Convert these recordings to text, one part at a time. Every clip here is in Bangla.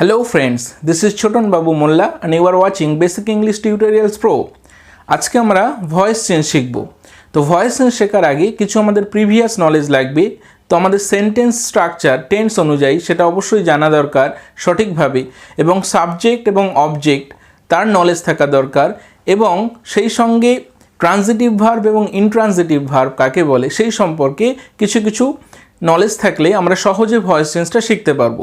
Hello friends, this is Choton Babu Molla and you are watching Basic English Tutorials Pro. আজকে আমরা ভয়েস চেঞ্জ শিখব। তো ভয়েস চেঞ্জ শেখার আগে কিছু আমাদের প্রিভিয়াস নলেজ লাগবে। তো আমাদের সেন্টেন্স স্ট্রাকচার টেন্স অনুযায়ী সেটা অবশ্যই জানা দরকার সঠিকভাবে, এবং সাবজেক্ট এবং অবজেক্ট তার নলেজ থাকা দরকার, এবং সেই সঙ্গে ট্রানজিটিভ ভার্ব এবং ইনট্রানজিটিভ ভার্ব কাকে বলে সেই সম্পর্কে কিছু নলেজ থাকলে আমরা সহজে ভয়েস চেঞ্জটা শিখতে পারবো।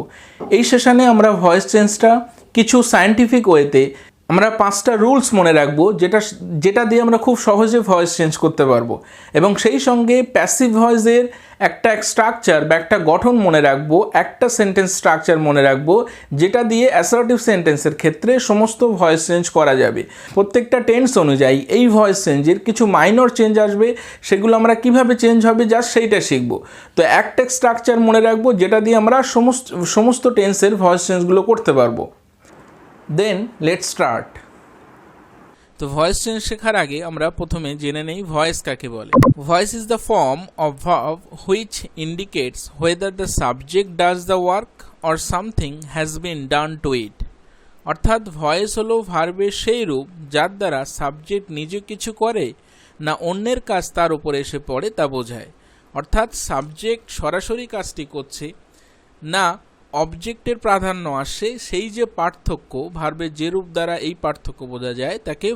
এই সেশনে আমরা ভয়েস চেঞ্জটা কিছু সায়েন্টিফিক ওয়েতে আমরা 5টা রুলস মনে রাখবো, যেটা দিয়ে আমরা খুব সহজে ভয়েস চেঞ্জ করতে পারবো, এবং সেই সঙ্গে প্যাসিভ ভয়েসের একটা স্ট্রাকচার বা একটা গঠন মনে রাখবো, একটা সেন্টেন্স স্ট্রাকচার মনে রাখবো, যেটা দিয়ে অ্যাসার্টিভ সেন্টেন্সের ক্ষেত্রে সমস্ত ভয়েস চেঞ্জ করা যাবে। প্রত্যেকটা টেন্স অনুযায়ী এই ভয়েস চেঞ্জের কিছু মাইনর চেঞ্জ আসবে, সেগুলো আমরা কিভাবে চেঞ্জ হবে জাস্ট সেইটা শিখবো। তো একটা স্ট্রাকচার মনে রাখবো যেটা দিয়ে আমরা সমস্ত টেন্সের ভয়েস চেঞ্জগুলো করতে পারবো। Then let's start. তো ভয়েস চেঞ্জ শেখার আগে আমরা প্রথমে জেনে নেই ভয়েস কাকে বলে। Voice is the form of verb which indicates whether the subject does the work or something has been done to it. অর্থাৎ ভয়েস হলো ভার্বের সেই রূপ যার দ্বারা সাবজেক্ট নিজে কিছু করে না অন্যের কাজ তার উপর এসে পড়ে তা বোঝায়। অর্থাৎ সাবজেক্ট সরাসরি কাজটি করছে না অবজেক্টের প্রাধান্য আসে, সেই যে পার্থক্য ভার্বের যে রূপ দ্বারা এই পার্থক্য বোঝা যায় তাকে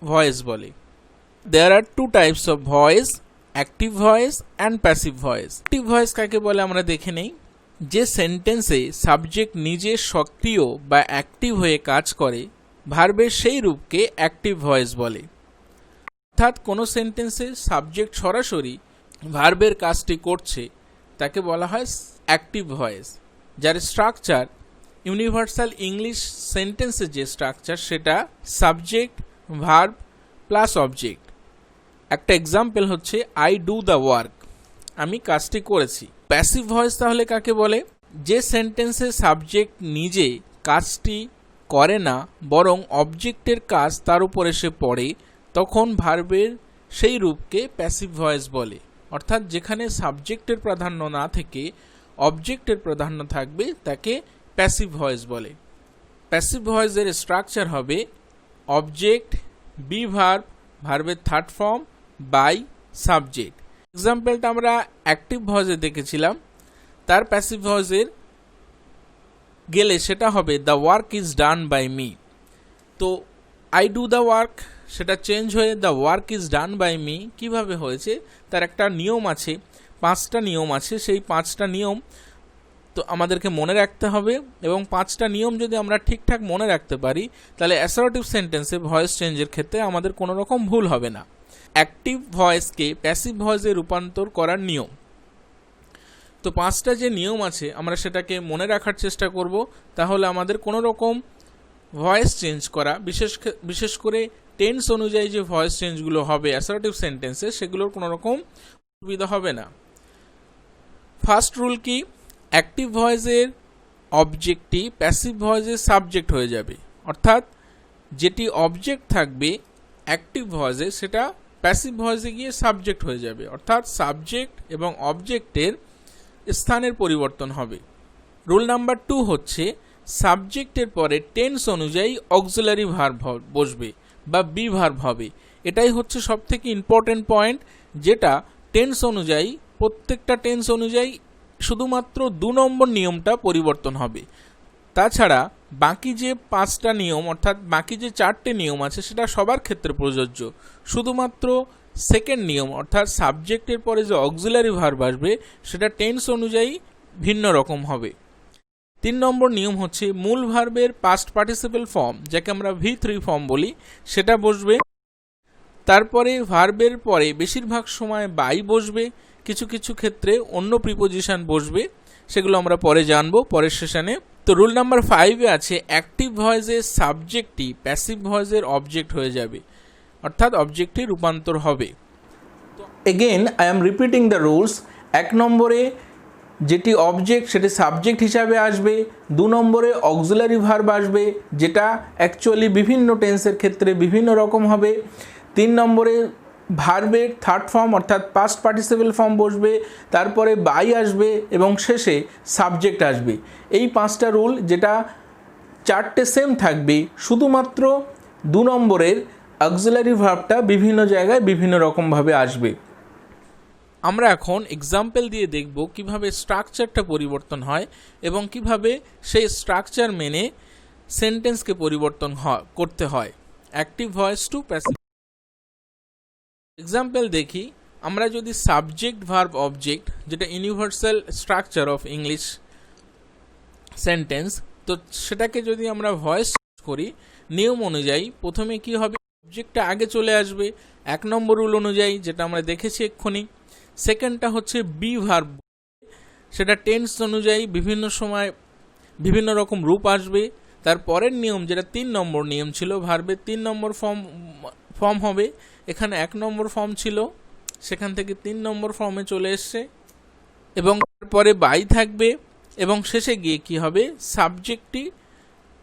ভয়েস বলে। There are two types of voice, active voice and passive voice. Active voice কাকে বলে আমরা দেখে নেই। যে সেন্টেন্সে সাবজেক্ট নিজে সক্রিয় বা অ্যাক্টিভ হয়ে কাজ করে ভার্বের সেই রূপকে অ্যাক্টিভ ভয়েস বলে। অর্থাৎ কোনো সেন্টেন্সে সাবজেক্ট সরাসরি ভার্বের কাজটি করছে তাকে বলা হয় অ্যাক্টিভ ভয়েস, যার স্ট্রাকচার ইউনিভার্সাল ইংলিশ সেন্টেন্সের যে স্ট্রাকচার সেটা সাবজেক্ট ভার্ব প্লাস অবজেক্ট। একটা এক্সাম্পল হচ্ছে আই ডু দ্য ওয়ার্ক, আমি কাজটি করেছি। প্যাসিভ ভয়েস তাহলে কাকে বলে? যে সেন্টেন্সে সাবজেক্ট নিজে কাজটি করে না বরং অবজেক্টের কাজ তার উপর এসে পড়ে, তখন ভার্বের সেই রূপকে প্যাসিভ ভয়েস বলে। অর্থাৎ যেখানে সাবজেক্টের প্রাধান্য না থেকে অবজেক্টের প্রাধান্য থাকবে তাকে প্যাসিভ ভয়েস বলে। প্যাসিভ ভয়েসের স্ট্রাকচার হবে অবজেক্ট বি ভার্ব, ভার্বের থার্ড ফর্ম বাই সাবজেক্ট। এক্সাম্পলটা আমরা অ্যাক্টিভ ভয়েসে দেখেছিলাম, তার প্যাসিভ ভয়েসের গেলে সেটা হবে the work is done by me. তো আই ডু দ্য ওয়ার্ক সেটা চেঞ্জ হয়ে the work is done by me. কীভাবে হয়েছে তার একটা নিয়ম আছে, 5টা নিয়ম আছে। সেই 5টা নিয়ম তো আমাদেরকে মনে রাখতে হবে, এবং 5টা নিয়ম যদি আমরা ঠিকঠাক মনে রাখতে পারি তাহলে অ্যাসার্টিভ সেন্টেন্সে ভয়েস চেঞ্জের ক্ষেত্রে আমাদের কোনো রকম ভুল হবে না। অ্যাক্টিভ ভয়েসকে প্যাসিভ ভয়েসে রূপান্তর করার নিয়ম। তো 5টা যে নিয়ম আছে আমরা সেটাকে মনে রাখার চেষ্টা করব, তাহলে আমাদের কোনো রকম ভয়েস চেঞ্জ করা, বিশেষ করে টেন্স অনুযায়ী যে ভয়েস চেঞ্জগুলো হবে অ্যাসার্টিভ সেন্টেন্সে, সেগুলোর কোনো রকম অসুবিধা হবে না। ফার্স্ট রুল কি? অ্যাক্টিভ ভয়েসের অবজেক্টটি প্যাসিভ ভয়েসের সাবজেক্ট হয়ে যাবে। অর্থাৎ যেটি অবজেক্ট থাকবে অ্যাক্টিভ ভয়েসে সেটা প্যাসিভ ভয়েসে গিয়ে সাবজেক্ট হয়ে যাবে। অর্থাৎ সাবজেক্ট এবং অবজেক্টের স্থানের পরিবর্তন হবে। রুল নাম্বার 2 হচ্ছে সাবজেক্টের পরে টেন্স অনুযায়ী অক্সিলারি ভার্ব বসবে বা বি ভার্ব হবে। এটাই হচ্ছে সবথেকে ইম্পর্টেন্ট পয়েন্ট, যেটা টেন্স অনুযায়ী প্রত্যেকটা টেন্স অনুযায়ী শুধুমাত্র 2 নম্বর নিয়মটা পরিবর্তন হবে। তাছাড়া বাকি যে 5টা নিয়ম অর্থাৎ বাকি যে 4টে নিয়ম আছে সেটা সবার ক্ষেত্রে প্রযোজ্য। শুধুমাত্র সেকেন্ড নিয়ম অর্থাৎ সাবজেক্টের পরে যে অক্সিলারি ভার্ব আসবে সেটা টেন্স অনুযায়ী ভিন্ন রকম হবে। 3 নম্বর নিয়ম হচ্ছে মূল ভার্বের পাস্ট পার্টিসিপেল ফর্ম, যাকে আমরা V3 ফর্ম বলি, সেটা বসবে। তারপরে ভার্বের পরে বেশিরভাগ সময় বাই বসবে, কিছু ক্ষেত্রে অন্য প্রিপোজিশন বসবে, সেগুলো আমরা পরে জানবো পরের সেশনে। তো রুল নাম্বার 5-এ আছে অ্যাক্টিভ ভয়েসের সাবজেক্টটি প্যাসিভ ভয়েসের অবজেক্ট হয়ে যাবে, অর্থাৎ অবজেক্টে রূপান্তর হবে। তো again I am repeating the rules. 1 নম্বরে যেটি অবজেক্ট সেটি সাবজেক্ট হিসাবে আসবে। 2 নম্বরে অক্সিলারি ভার্ব আসবে, যেটা অ্যাকচুয়ালি বিভিন্ন টেন্সের ক্ষেত্রে বিভিন্ন রকম হবে। 3 নম্বরে ভার্বের থার্ড ফর্ম অর্থাৎ পাস্ট পার্টিসিপেল ফর্ম বসবে, তারপরে বাই আসবে এবং শেষে সাবজেক্ট আসবে। এই 5টা রুল, যেটা চারটে সেম থাকবে, শুধুমাত্র 2 নম্বরের অক্সিলারি ভার্বটা বিভিন্ন জায়গায় বিভিন্ন রকমভাবে আসবে। আমরা এখন এক্সাম্পল দিয়ে দেখব কিভাবে স্ট্রাকচারটা পরিবর্তন হয় এবং কিভাবে সেই স্ট্রাকচার মেনে সেন্টেন্সকে পরিবর্তন করতে হয় active voice to passive. Example দেখি, আমরা যদি সাবজেক্ট ভার্ব অবজেক্ট, যেটা universal structure of English sentence, তো সেটাকে যদি আমরা ভয়েস করি নিয়ম অনুযায়ী প্রথমে কি হবে, অবজেক্টটা আগে চলে আসবে 1 নম্বর রুল অনুযায়ী, যেটা আমরা দেখেছি এক্ষুনি। সেকেন্ডটা হচ্ছে বি ভার্ব, সেটা টেন্স অনুযায়ী বিভিন্ন সময় বিভিন্ন রকম রূপ আসবে। তার পরের নিয়ম যেটা 3 নম্বর নিয়ম ছিল, ভার্বের 3 নম্বর ফর্ম হবে। এখানে 1 নম্বর ফর্ম ছিল, সেখান থেকে 3 নম্বর ফর্মে চলে এসছে, এবং তারপরে বাই থাকবে, এবং শেষে গিয়ে কি হবে, সাবজেক্টটি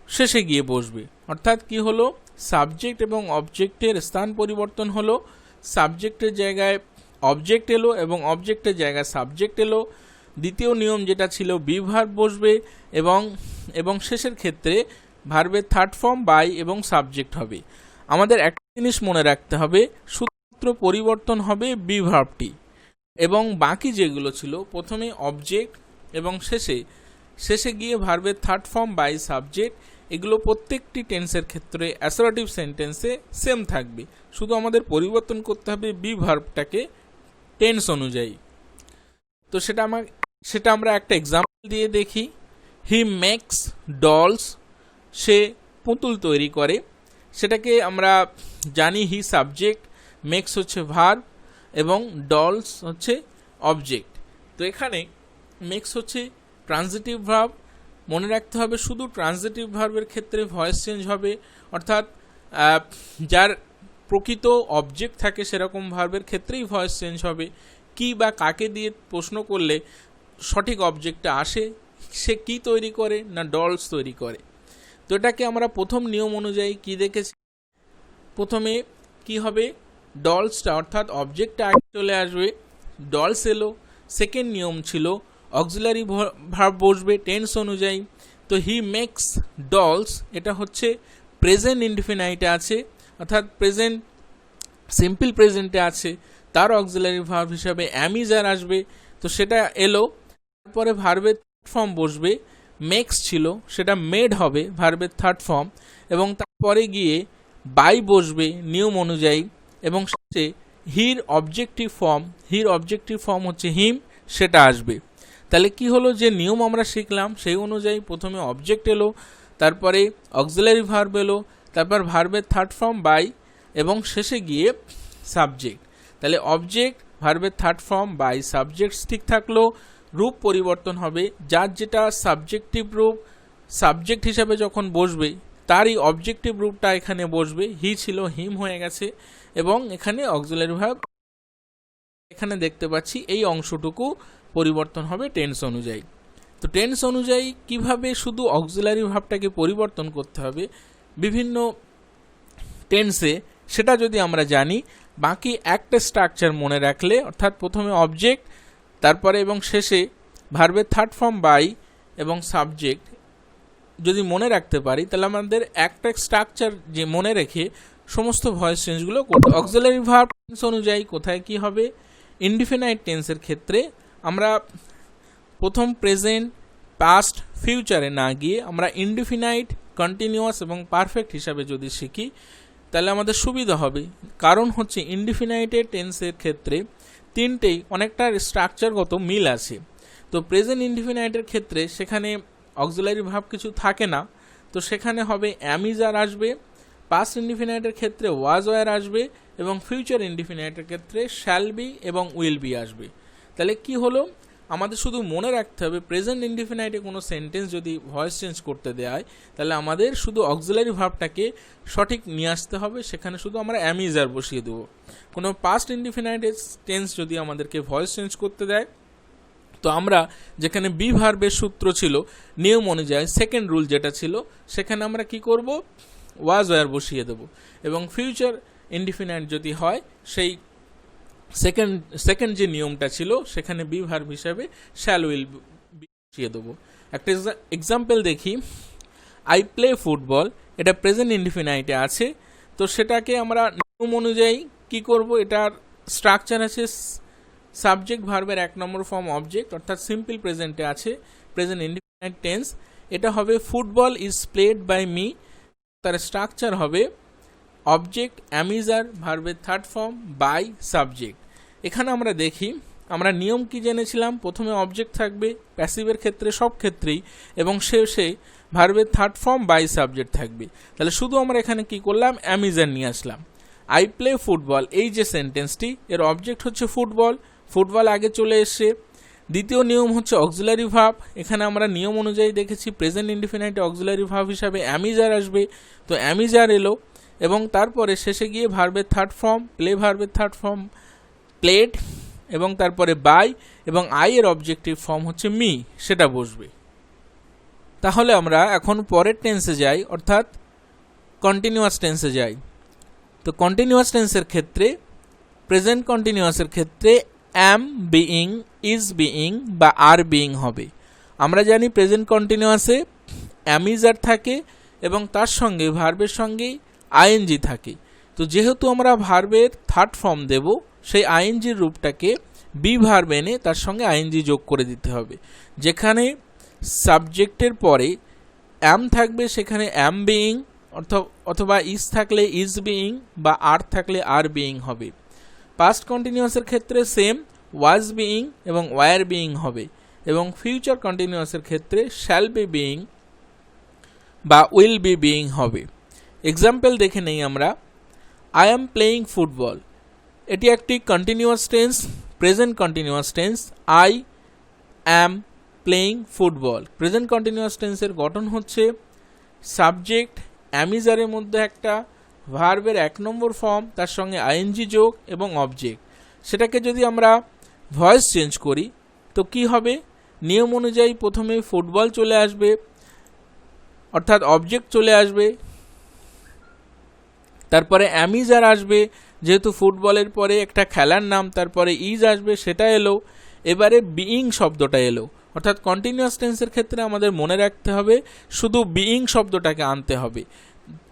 শেষে গিয়ে বসবে। অর্থাৎ কি হলো, সাবজেক্ট এবং অবজেক্টের স্থান পরিবর্তন হলো, সাবজেক্টের জায়গায় অবজেক্ট এলো এবং অবজেক্টের জায়গায় সাবজেক্ট এলো। দ্বিতীয় নিয়ম যেটা ছিল বি ভার্ব বসবে, এবং শেষের ক্ষেত্রে ভার্বের থার্ড ফর্ম বাই এবং সাবজেক্ট হবে। আমাদের একটা জিনিস মনে রাখতে হবে, শুধুমাত্র পরিবর্তন হবে বি ভার্বটি, এবং বাকি যেগুলো ছিল প্রথমে অবজেক্ট এবং শেষে গিয়ে ভার্বের থার্ড ফর্ম বাই সাবজেক্ট, এগুলো প্রত্যেকটি টেন্সের ক্ষেত্রে অ্যাসার্টিভ সেন্টেন্সে সেম থাকবে। শুধু আমাদের পরিবর্তন করতে হবে বি ভার্বটাকে টেন্স অনুযায়ী। তো সেটা আমরা একটা এক্সাম্পল দিয়ে দেখি। হি মেক্স ডলস, সে পুতুল তৈরি করে। সেটাকে আমরা জানি হি সাবজেক্ট, মেক্স হচ্ছে ভার্ব এবং ডলস হচ্ছে অবজেক্ট। তো এখানে মেক্স হচ্ছে ট্রানজিটিভ ভার্ব। মনে রাখতে হবে শুধু ট্রানজিটিভ ভার্বের ক্ষেত্রে ভয়েস চেঞ্জ হবে, অর্থাৎ যার প্রকৃত অবজেক্ট থাকে সেরকম ভার্বের ক্ষেত্রেই ভয়েস চেঞ্জ হবে। কি বা কাকে দিয়ে প্রশ্ন করলে সঠিক অবজেক্টটা আসে, সে কি তৈরি করে না ডলস তৈরি করে। তো এটাকে আমরা প্রথম নিয়ম অনুযায়ী কি দেখেছি, প্রথমে কি হবে, ডলসটা অর্থাৎ অবজেক্টটা আগে চলে আসবে, ডলস এলো। সেকেন্ড নিয়ম ছিল অক্সিলারি ভার্ব বসবে টেন্স অনুযায়ী। তো হি মেক্স ডলস, এটা হচ্ছে প্রেজেন্ট ইনডিফিনাইটে আছে, অর্থাৎ প্রেজেন্ট সিম্পল প্রেজেন্টে আছে, তার অক্সিলারি ভার্ব হিসাবে অ্যামিজার আসবে, তো সেটা এলো। তারপরে ভার্বের থার্ড ফর্ম বসবে, মেক্স ছিল সেটা মেড হবে ভার্বের থার্ড ফর্ম, এবং তারপরে গিয়ে বাই বসবে নিয়ম অনুযায়ী, এবং শেষে হির অবজেক্টিভ ফর্ম হচ্ছে হিম, সেটা আসবে। তাহলে কি হলো, যে নিয়ম আমরা শিখলাম সেই অনুযায়ী প্রথমে অবজেক্ট এলো, তারপরে অক্সিলারি ভার্ব এলো, তারপর ভার্বের থার্ড ফর্ম বাই, এবং শেষে গিয়ে সাবজেক্ট। তাহলে অবজেক্ট, ভার্বের থার্ড ফর্ম বাই, সাবজেক্ট ঠিক থাকলো। রূপ পরিবর্তন হবে, যার যেটা সাবজেক্টিভ রূপ সাবজেক্ট হিসাবে যখন বসবে তারই অবজেক্টিভ রূপটা এখানে বসবে, হি ছিল হিম হয়ে গেছে, এবং এখানে অক্সিলারি ভার্ব এখানে দেখতে পাচ্ছি এই অংশটুকু পরিবর্তন হবে টেন্স অনুযায়ী। তো টেন্স অনুযায়ী কিভাবে শুধু অক্সিলারি ভার্বটাকে পরিবর্তন করতে হবে বিভিন্ন টেন্সে, সেটা যদি আমরা জানি, বাকি একটা স্ট্রাকচার মনে রাখলে, অর্থাৎ প্রথমে অবজেক্ট, তারপরে এবং শেষে ভার্বের থার্ড ফর্ম বাই এবং সাবজেক্ট যদি মনে রাখতে পারি, তাহলে আমাদের একটা স্ট্রাকচার যে মনে রেখে সমস্ত ভয়েস চেঞ্জগুলো করতে। অক্সিলারি ভার্ব টেন্স অনুযায়ী কোথায় কি হবে, ইনডিফিনাইট টেন্সের ক্ষেত্রে আমরা প্রথম প্রেজেন্ট, পাস্ট, ফিউচারে না গিয়ে আমরা ইনডিফিনাইট, কন্টিনিউয়াস এবং পারফেক্ট হিসাবে যদি শিখি তাহলে আমাদের সুবিধা হবে। কারণ হচ্ছে ইনডিফিনাইটেড টেন্সের ক্ষেত্রে তিনটেই অনেকটা স্ট্রাকচারগত মিল আছে। তো প্রেজেন্ট ইনডিফিনাইটের ক্ষেত্রে সেখানে অক্সিলারি ভার্ব কিছু থাকে না, তো সেখানে হবে অ্যামিজার আসবে। পাস্ট ইনডিফিনাইটের ক্ষেত্রে ওয়াজ ওয়ার আসবে, এবং ফিউচার ইনডিফিনাইটের ক্ষেত্রে শ্যাল বি এবং উইল বি আসবে। তাহলে কি হলো, আমাদের শুধু মনে রাখতে হবে প্রেজেন্ট ইনডিফিনাইটে কোনো সেন্টেন্স যদি ভয়েস চেঞ্জ করতে দেওয়া হয় তাহলে আমাদের শুধু অক্সিলারি ভার্বটাকে সঠিক নিয়ে আসতে হবে, সেখানে শুধু আমরা অ্যামিজার বসিয়ে দেবো। কোনো পাস্ট ইনডিফিনাইটেড টেন্স যদি আমাদেরকে ভয়েস চেঞ্জ করতে দেয়, তো আমরা যেখানে বি ভার্বের সূত্র ছিল নিয়ম অনুযায়ী সেকেন্ড রুল যেটা ছিল, সেখানে আমরা কি করব, ওয়াজ ওয়ার বসিয়ে দেব, এবং ফিউচার ইনডিফিনাইট যদি হয় সেই সেকেন্ড যে নিয়মটা ছিল সেখানে বি ভার্ব হিসাবে শ্যাল উইল বসিয়ে দেবো। একটা এক্সাম্পল দেখি, আই প্লে ফুটবল, এটা প্রেজেন্ট ইনডিফিনাইটে আছে। তো সেটাকে আমরা নিয়ম অনুযায়ী কি করব, এটার স্ট্রাকচার আছে সাবজেক্ট ভার্বের 1 নম্বর ফর্ম অবজেক্ট, অর্থাৎ সিম্পল প্রেজেন্টে আছে প্রেজেন্ট ইনডিফিনাইট টেন্স। এটা হবে football is played by me, তার স্ট্রাকচার হবে অবজেক্ট অ্যামিজার ভার্বের 3rd ফর্ম বাই সাবজেক্ট। এখানে আমরা দেখি আমরা নিয়ম কি জেনেছিলাম, প্রথমে অবজেক্ট থাকবে প্যাসিভের ক্ষেত্রে সব ক্ষেত্রেই, এবং শেষে ভার্বের 3rd ফর্ম বাই সাবজেক্ট থাকবে। তাহলে শুধু আমরা এখানে কি করলাম, অ্যামিজার নিয়ে আসলাম। আই প্লে ফুটবল, এই যে সেন্টেন্সটি, এর অবজেক্ট হচ্ছে ফুটবল, ফুটবল আগে চলে এসছে। দ্বিতীয় নিয়ম হচ্ছে অক্সিলারি ভার্ব, এখানে আমরা নিয়ম অনুযায়ী দেখেছি প্রেজেন্ট ইনডিফিনাইটে অক্সিলারি ভার্ব হিসাবে অ্যামিজার আসবে, তো অ্যামিজার এলো, এবং তারপরে শেষে গিয়ে ভার্বের 3rd ফর্ম, প্লে ভার্বের 3rd ফর্ম প্লেড, এবং তারপরে বাই, এবং আই এর অবজেক্টিভ ফর্ম হচ্ছে মি, সেটা বসবে। তাহলে আমরা এখন পরের টেন্সে যাই, অর্থাৎ কন্টিনিউয়াস টেন্সে যাই। তো কন্টিনিউয়াস টেন্সের ক্ষেত্রে, প্রেজেন্ট কন্টিনিউয়াসের ক্ষেত্রে অ্যাম বিইং, ইজ বিইং বা আর বিইং হবে। আমরা জানি প্রেজেন্ট কন্টিনিউয়াসে অ্যামিজার থাকে এবং তার সঙ্গে ভার্বের সঙ্গে আইএনজি থাকে। তো যেহেতু আমরা ভার্বের 3rd ফর্ম দেব, সেই আইএনজির রূপটাকে বি ভার্ব এনে তার সঙ্গে আইএনজি যোগ করে দিতে হবে। যেখানে সাবজেক্টের পরে অ্যাম থাকবে সেখানে অ্যাম বিইং, অথবা ইজ থাকলে ইজ বিইং, বা আর থাকলে আর বিইং হবে। পাস্ট কন্টিনিউয়াসের ক্ষেত্রে সেম, ওয়াজ বিইং এবং ওয়ার বিইং হবে, এবং ফিউচার কন্টিনিউয়াসের ক্ষেত্রে শ্যাল বি বিইং বা উইল বি বিইং হবে। এক্সাম্পল দেখে নেই আমরা। আই অ্যাম প্লেয়িং ফুটবল, এটি একটি continuous tense, present continuous tense. I am playing football, present continuous টেন্সের গঠন হচ্ছে সাবজেক্ট অ্যামিজারের মধ্যে একটা ভার্বের 1 নম্বর ফর্ম, তার সঙ্গে আইএনজি যোগ এবং অবজেক্ট। সেটাকে যদি আমরা ভয়েস চেঞ্জ করি তো কি হবে, নিয়ম অনুযায়ী প্রথমে ফুটবল চলে আসবে, অর্থাৎ অবজেক্ট চলে আসবে, তারপরে অ্যামিজার আসবে, যেহেতু ফুটবলের পরে একটা খেলার নাম, তারপরে ইজ আসবে, সেটা এলো, এবারে বিইং শব্দটা এলো। অর্থাৎ কন্টিনিউয়াস টেন্সের ক্ষেত্রে আমাদের মনে রাখতে হবে শুধু বিইং শব্দটাকে আনতে হবে,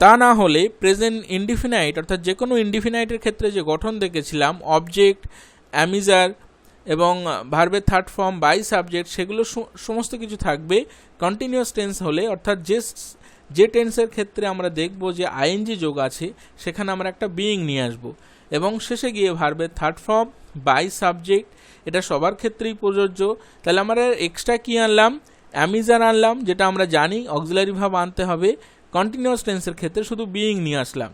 তা না হলে প্রেজেন্ট ইনডিফিনাইট অর্থাৎ যে কোনো ইনডিফিনাইটের ক্ষেত্রে যে গঠন দেখেছিলাম অবজেক্ট অ্যামিজার এবং ভার্বের 3rd ফর্ম বাই সাবজেক্ট, সেগুলো সমস্ত কিছু থাকবে কন্টিনিউয়াস টেন্স হলে। অর্থাৎ যে টেন্সের ক্ষেত্রে আমরা দেখব যে আইএনজি যোগ আছে সেখানে আমরা একটা বিইং নিয়ে আসব, এবং শেষে গিয়ে ভার্বের 3rd ফর্ম বাই সাবজেক্ট, এটা সবার ক্ষেত্রেই প্রযোজ্য। তাহলে আমরা এক্সট্রা কি আনলাম, অ্যামিজার আনলাম, যেটা আমরা জানি অক্সিলারি ভার্ব আনতে হবে। কন্টিনিউয়াস টেন্সের ক্ষেত্রে শুধু বিইং নিয়ে আসলাম।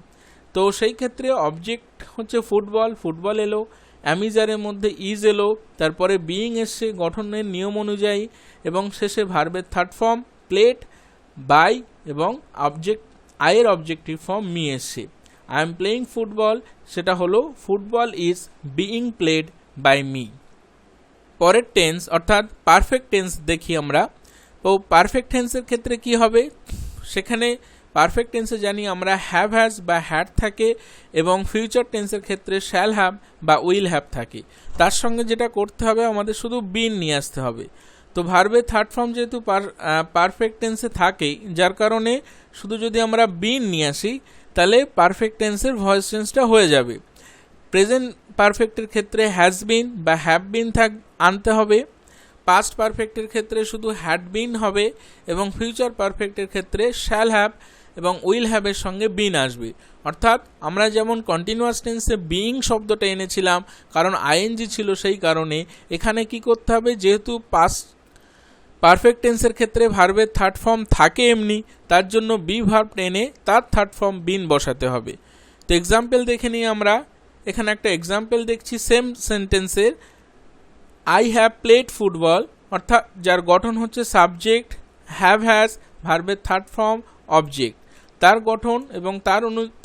তো সেই ক্ষেত্রে অবজেক্ট হচ্ছে ফুটবল, ফুটবল এলো, অ্যামিজারের মধ্যে ইজ এলো, তারপরে বিইং এসছে গঠনের নিয়ম অনুযায়ী, এবং শেষে ভার্বের 3rd ফর্ম প্লেড বাই এবং অবজেক্ট আইয়ের অবজেক্টিভ ফর্ম মি এসছে। আই এম প্লেয়িং ফুটবল, সেটা হলো football is being played by me. পরের টেন্স অর্থাৎ পারফেক্ট টেন্স দেখি আমরা। তো পারফেক্ট টেন্সের ক্ষেত্রে কি হবে, সেখানে পারফেক্ট টেন্সে জানি আমরা হ্যাভ হ্যাজ বা হ্যাড থাকে, এবং ফিউচার টেন্সের ক্ষেত্রে শ্যাল হ্যাভ বা উইল হ্যাভ থাকে। তার সঙ্গে যেটা করতে হবে আমাদের শুধু বিন নিয়ে আসতে হবে। তো ভার্বের 3rd ফর্ম যেহেতু পারফেক্ট টেন্সে থাকেই, যার কারণে শুধু যদি আমরা বিন নিয়ে আসি তাহলে পারফেক্ট টেন্সের ভয়েস চেঞ্জটা হয়ে যাবে। প্রেজেন্ট পারফেক্টের ক্ষেত্রে হ্যাজ বিন বা হ্যাভ বিন আনতে হবে, পাস্ট পারফেক্টের ক্ষেত্রে শুধু হ্যাড বিন হবে, এবং ফিউচার পারফেক্টের ক্ষেত্রে শ্যাল হ্যাভ এবং উইল হ্যাভের সঙ্গে বিন আসবে। অর্থাৎ আমরা যেমন কন্টিনিউয়াস টেন্সে বিইং শব্দটা এনেছিলাম কারণ আইএনজি ছিল, সেই কারণে এখানে কি করতে হবে, যেহেতু পাস্ট পারফেক্ট টেন্সের ক্ষেত্রে ভার্বের 3rd ফর্ম থাকে এমনি, তার জন্য বি ভার্ব এনে তার 3rd ফর্ম বিন বসাতে হবে। তো এক্সাম্পল দেখে নিই আমরা। এখানে একটা এক্সাম্পল দেখছি সেম সেন্টেন্সের, আই হ্যাভ প্লেড ফুটবল, অর্থাৎ যার গঠন হচ্ছে সাবজেক্ট হ্যাভ হ্যাজ ভার্বের 3rd ফর্ম অবজেক্ট, তার গঠন এবং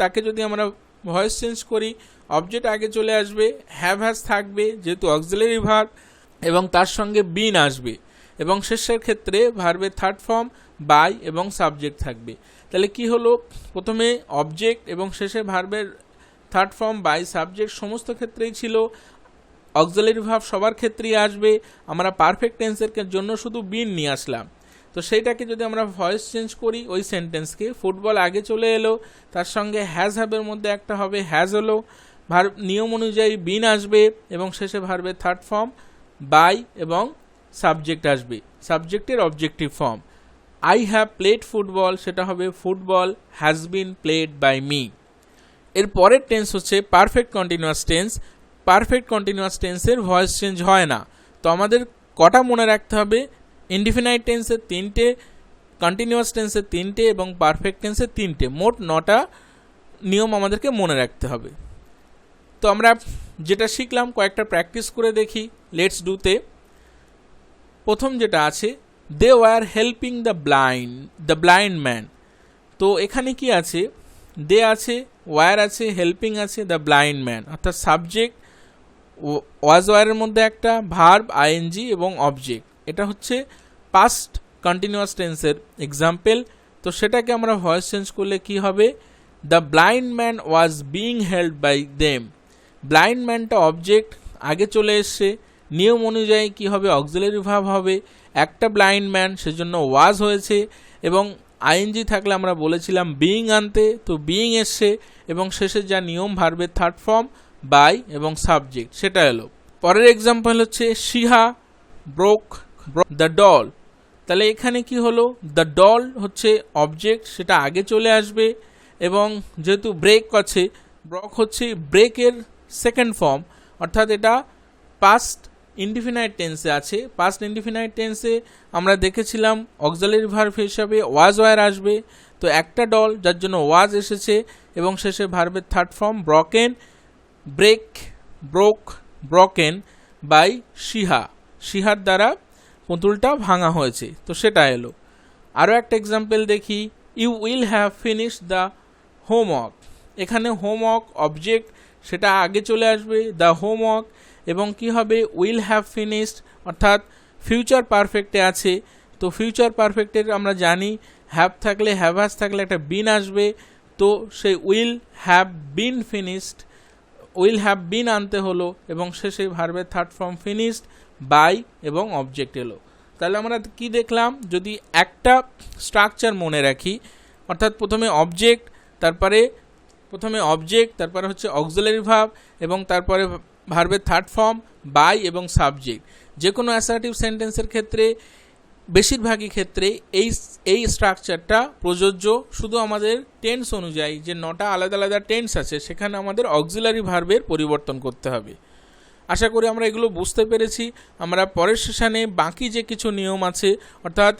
তাকে যদি আমরা ভয়েস চেঞ্জ করি অবজেক্ট আগে চলে আসবে, হ্যাভ হ্যাজ থাকবে যেহেতু অক্সিলারি ভার্ব, এবং তার সঙ্গে বিন আসবে, এবং শেষের ক্ষেত্রে ভার্বের 3rd ফর্ম বাই এবং সাবজেক্ট থাকবে। তাহলে কি হলো, প্রথমে অবজেক্ট এবং শেষে ভার্বের 3rd ফর্ম বাই সাবজেক্ট সমস্ত ক্ষেত্রেই ছিল, অক্সিলারি ভার্ব সবার ক্ষেত্রেই আসবে। আমরা পারফেক্ট টেন্সের জন্য শুধু বিন নিয়ে আসলাম। তো সেইটাকে যদি আমরা ভয়েস চেঞ্জ করি, ওই সেন্টেন্সকে ফুটবল আগে চলে এলো, তার সঙ্গে হ্যাজ হ্যাভের মধ্যে একটা হবে হ্যাজ হলো, ভার্ব নিয়ম অনুযায়ী বিন আসবে এবং শেষে ভার্বের থার্ড ফর্ম বাই এবং সাবজেক্ট আসবে, সাবজেক্টের objective form. I have played football, সেটা হবে football has been played by me. এর পরের টেন্স হচ্ছে perfect continuous tense. Perfect continuous টেন্সের ভয়েস চেঞ্জ হয় না। তো আমাদের কটা মনে রাখতে হবে? ইনডিফিনাইট টেন্সের 3টে, কন্টিনিউয়াস টেন্সের 3টে এবং পারফেক্ট টেন্সের 3টে, মোট 9টা নিয়ম আমাদেরকে মনে রাখতে হবে। তো আমরা যেটা শিখলাম কয়েকটা প্র্যাকটিস করে দেখি। লেটস ডুতে প্রথম যেটা আছে, they were helping the blind man. তো এখানে কি আছে? দে আছে, ওয়ার আছে, হেল্পিং আছে, দ্য ব্লাইন্ড ম্যান, অর্থাৎ সাবজেক্ট ওয়াজ ওয়ারের মধ্যে একটা ভার্ব আইএনজি এবং অবজেক্ট। এটা হচ্ছে পাস্ট কন্টিনিউয়াস টেন্সের এক্সাম্পল। তো সেটাকে আমরা ভয়েস চেঞ্জ করলে কি হবে? The blind man was being held by them. Blind ম্যানটা অবজেক্ট আগে চলে এসছে, নিয়ম অনুযায়ী কি হবে? অক্সিলারি ভার্ব হবে। একটা ব্লাইন্ড ম্যান, সেজন্য ওয়াজ হয়েছে, এবং আইএনজি থাকলে আমরা বলেছিলাম বিইং আনতে, তো বিইং এসছে, এবং শেষে যা নিয়ম ভার্বের থার্ড ফর্ম বাই এবং সাবজেক্ট সেটা এলো। পরের এক্সাম্পল হচ্ছে শিহা ব্রোক দ্য ডল। তাহলে এখানে কি হলো? দ্য ডল হচ্ছে অবজেক্ট, সেটা আগে চলে আসবে, এবং যেহেতু ব্রেক আছে, ব্রক হচ্ছে ব্রেকের সেকেন্ড ফর্ম, অর্থাৎ এটা পাস্ট ইনডিফিনাইট টেন্সে আছে। পাস্ট ইনডিফিনাইট টেন্সে আমরা দেখেছিলাম অক্সিলারি ভার্ব হিসাবে ওয়াজ ওয়ার আসবে। তো একটা ডল, যার জন্য ওয়াজ এসেছে, এবং শেষে ভার্বের third form broken, break, broke, broken by Shiha. শিহার দ্বারা পুতুলটা ভাঙা হয়েছে, তো সেটা এলো। আরও একটা এক্সাম্পল দেখি, you will have finish the homework. এখানে হোমওয়ার্ক অবজেক্ট, সেটা আগে চলে আসবে, দ্য হোমওয়ার্ক, এবং কি হবে? উইল হ্যাভ ফিনিশড, অর্থাৎ ফিউচার পারফেক্টে আছে। তো ফিউচার পারফেক্টের আমরা জানি হ্যাভ থাকলে, হ্যাভ হ্যাজ থাকলে একটা বিন আসবে, তো সেই will have been finished, will have been আনতে হলো, এবং শেষে ভার্বের থার্ড ফর্ম ফিনিশড বাই এবং অবজেক্ট এলো। তাহলে আমরা কি দেখলাম? যদি একটা স্ট্রাকচার মনে রাখি, অর্থাৎ প্রথমে অবজেক্ট, তারপরে হচ্ছে অক্সিলারি ভার্ব, এবং তারপরে ভার্বের থার্ড ফর্ম বাই এবং সাবজেক্ট। যে কোনো অ্যাসার্টিভ সেন্টেন্সের ক্ষেত্রে বেশিরভাগই ক্ষেত্রে এই স্ট্রাকচারটা প্রযোজ্য। শুধু আমাদের টেন্স অনুযায়ী যে 9টা আলাদা আলাদা টেন্স আছে, সেখানে আমাদের অক্সিলারি ভার্বের পরিবর্তন করতে হবে। আশা করি আমরা এগুলো বুঝতে পেরেছি। আমরা পরের সেশনে বাকি যে কিছু নিয়ম আছে, অর্থাৎ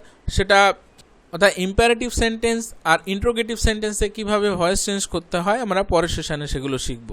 ইম্পারেটিভ সেন্টেন্স আর ইন্ট্রোগেটিভ সেন্টেন্সে কীভাবে ভয়েস চেঞ্জ করতে হয়, আমরা পরের সেশনে সেগুলো শিখব।